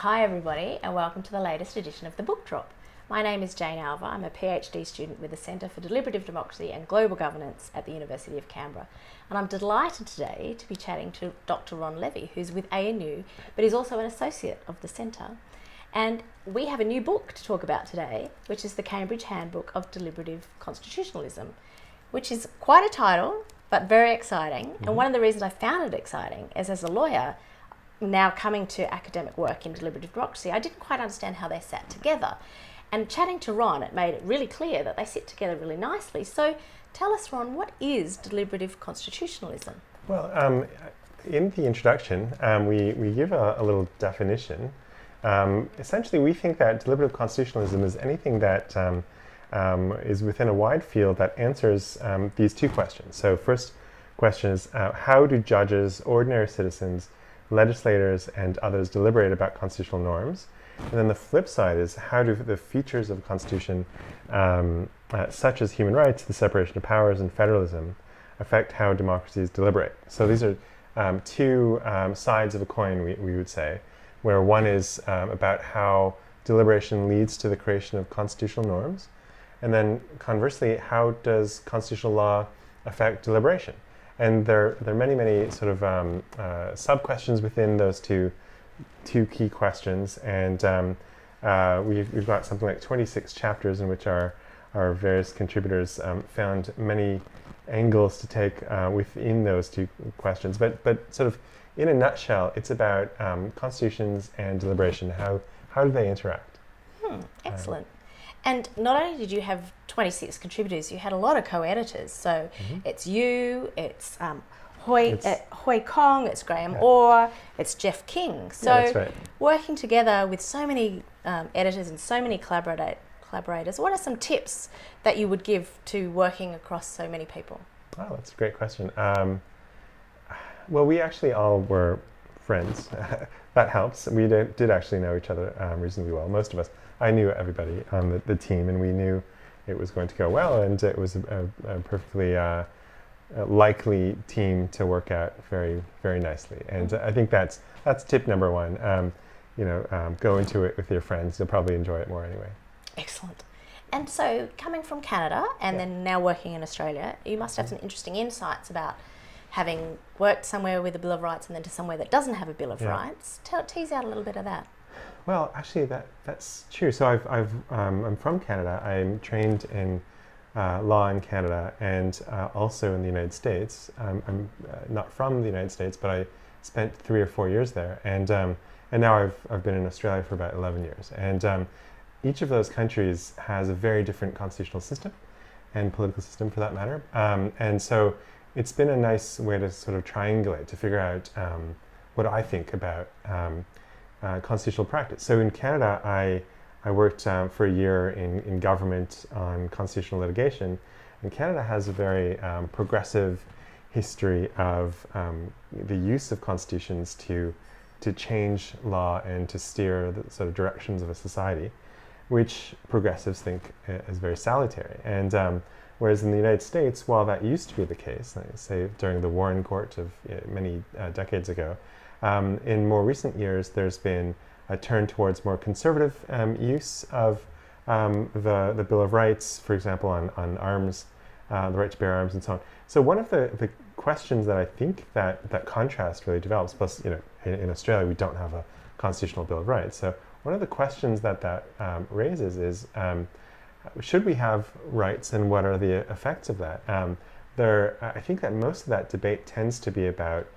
Hi everybody and welcome to the latest edition of the Book Drop. My name is Jane Alver. I'm a PhD student with the Centre for Deliberative Democracy and Global Governance at the University of Canberra. And I'm delighted today to be chatting to Dr. Ron Levy, who's with ANU, but is also an associate of the Centre. And we have a new book to talk about today, which is the Cambridge Handbook of Deliberative Constitutionalism, which is quite a title, but very exciting. Mm-hmm. And one of the reasons I found it exciting is, as a lawyer, now coming to academic work in deliberative democracy, I didn't quite understand how they sat together. And chatting to Ron, it made it really clear that they sit together really nicely. So tell us, Ron, what is deliberative constitutionalism? Well, in the introduction, we give a little definition. Essentially, we think that deliberative constitutionalism is anything that is within a wide field that answers these two questions. So first question is, how do judges, ordinary citizens, legislators, and others deliberate about constitutional norms? And then the flip side is, how do the features of a constitution, such as human rights, the separation of powers, and federalism, affect how democracies deliberate? So these are two sides of a coin, we would say, where one is about how deliberation leads to the creation of constitutional norms, and then conversely, how does constitutional law affect deliberation? And there are many sort of sub-questions within those two key questions, and we've got something like 26 chapters in which our various contributors found many angles to take within those two questions. But sort of in a nutshell, it's about constitutions and deliberation. How do they interact? Excellent. And not only did you have 26 contributors, you had a lot of co-editors. So it's you, it's Hui Kong, it's Graham Orr, it's Jeff King. So that's right. Working together with so many editors and so many collaborators, what are some tips that you would give to working across so many people? Oh, that's a great question. Well, we actually all were friends. That helps. We did actually know each other reasonably well, most of us. I knew everybody on the team, and we knew it was going to go well, and it was a perfectly likely team to work out very, very nicely. And I think that's tip number one. Go into it with your friends. You'll probably enjoy it more anyway. Excellent. And so, coming from Canada and then now working in Australia, you must have some interesting insights about having worked somewhere with a Bill of Rights and then to somewhere that doesn't have a Bill of Rights. Tease out a little bit of that. Well, actually, that's true. So I'm from Canada. I'm trained in law in Canada and also in the United States. I'm not from the United States, but I spent 3 or 4 years there, and now I've been in Australia for about 11 years. And each of those countries has a very different constitutional system and political system, for that matter. And so it's been a nice way to sort of triangulate, to figure out what I think about constitutional practice. So in Canada, I worked for a year in government on constitutional litigation, and Canada has a very progressive history of the use of constitutions to change law and to steer the sort of directions of a society, which progressives think is very salutary. And whereas in the United States, while that used to be the case, like say during the Warren Court of many decades ago, in more recent years, there's been a turn towards more conservative use of the Bill of Rights, for example, on arms, the right to bear arms, and so on. So one of the questions that I think that contrast really develops, plus in Australia we don't have a constitutional Bill of Rights. So one of the questions that raises is, should we have rights, and what are the effects of that? I think that most of that debate tends to be about,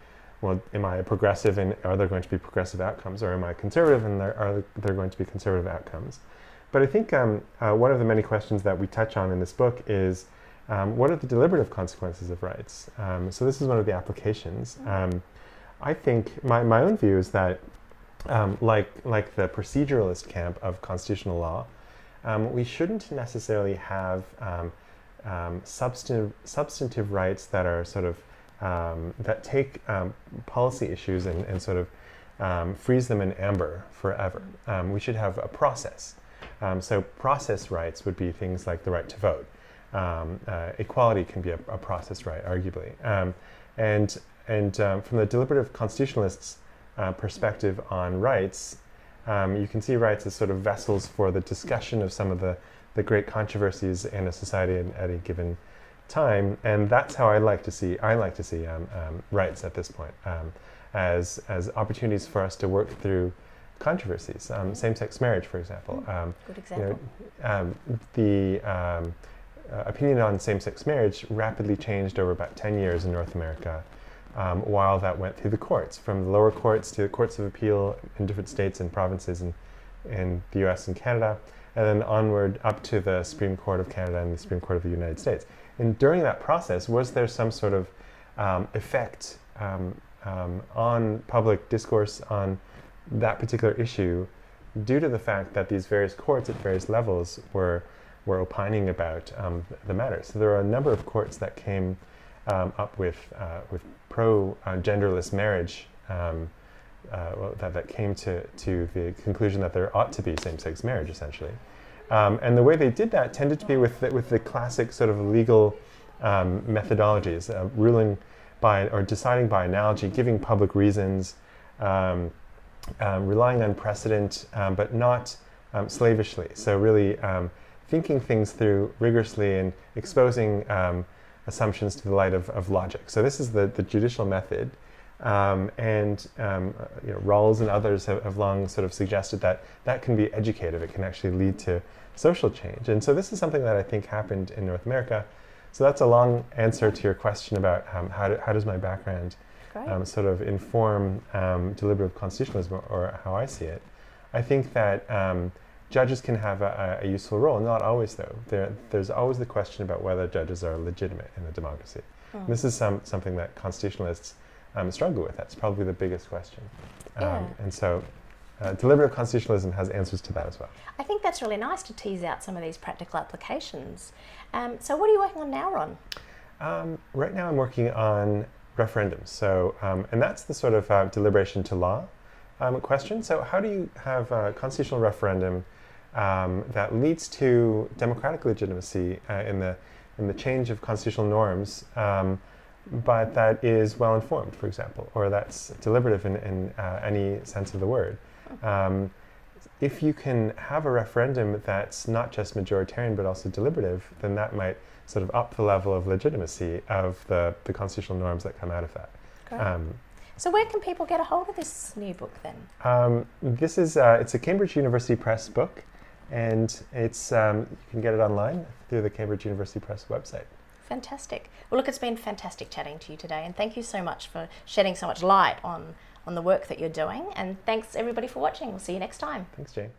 well, am I a progressive and are there going to be progressive outcomes, or am I conservative and are there going to be conservative outcomes? But I think one of the many questions that we touch on in this book is, what are the deliberative consequences of rights? So this is one of the applications. I think my own view is that, like the proceduralist camp of constitutional law, we shouldn't necessarily have substantive rights that are sort of that take policy issues and sort of freeze them in amber forever. We should have a process. So process rights would be things like the right to vote. Equality can be a process right, arguably. And from the deliberative constitutionalists' perspective on rights, You can see rights as sort of vessels for the discussion of some of the great controversies in a society at a given time, and that's how I like to see rights at this point, as opportunities for us to work through controversies. Same-sex marriage, for example. Good example. The opinion on same-sex marriage rapidly changed over about 10 years in North America, while that went through the courts, from the lower courts to the courts of appeal in different states and provinces in the US and Canada, and then onward up to the Supreme Court of Canada and the Supreme Court of the United States. And during that process, was there some sort of effect on public discourse on that particular issue due to the fact that these various courts at various levels were opining about the matter? So there are a number of courts that came up with pro-genderless marriage, that came to the conclusion that there ought to be same-sex marriage, essentially. And the way they did that tended to be with the classic sort of legal methodologies, ruling by or deciding by analogy, giving public reasons, relying on precedent, but not slavishly. So really thinking things through rigorously and exposing assumptions to the light of logic. So this is the judicial method. Rawls and others have long sort of suggested that can be educative. It can actually lead to social change. And so this is something that I think happened in North America. So that's a long answer to your question about how does my background sort of inform deliberative constitutionalism, or how I see it. I think that judges can have a useful role, not always though. There's always the question about whether judges are legitimate in a democracy. This is something that constitutionalists struggle with. That's probably the biggest question. And so deliberative constitutionalism has answers to that as well. I think that's really nice to tease out some of these practical applications. So what are you working on now, Ron? Right now I'm working on referendums. So, and that's the sort of deliberation to law question. So how do you have a constitutional referendum that leads to democratic legitimacy in the change of constitutional norms, but that is well informed, for example, or that's deliberative in any sense of the word? If you can have a referendum that's not just majoritarian but also deliberative, then that might sort of up the level of legitimacy of the constitutional norms that come out of that. So where can people get a hold of this new book then? This is it's a Cambridge University Press book, and it's you can get it online through the Cambridge University Press website. Fantastic. Well, look, it's been fantastic chatting to you today, and thank you so much for shedding so much light on the work that you're doing. And thanks everybody for watching. We'll see you next time. Thanks, Jane.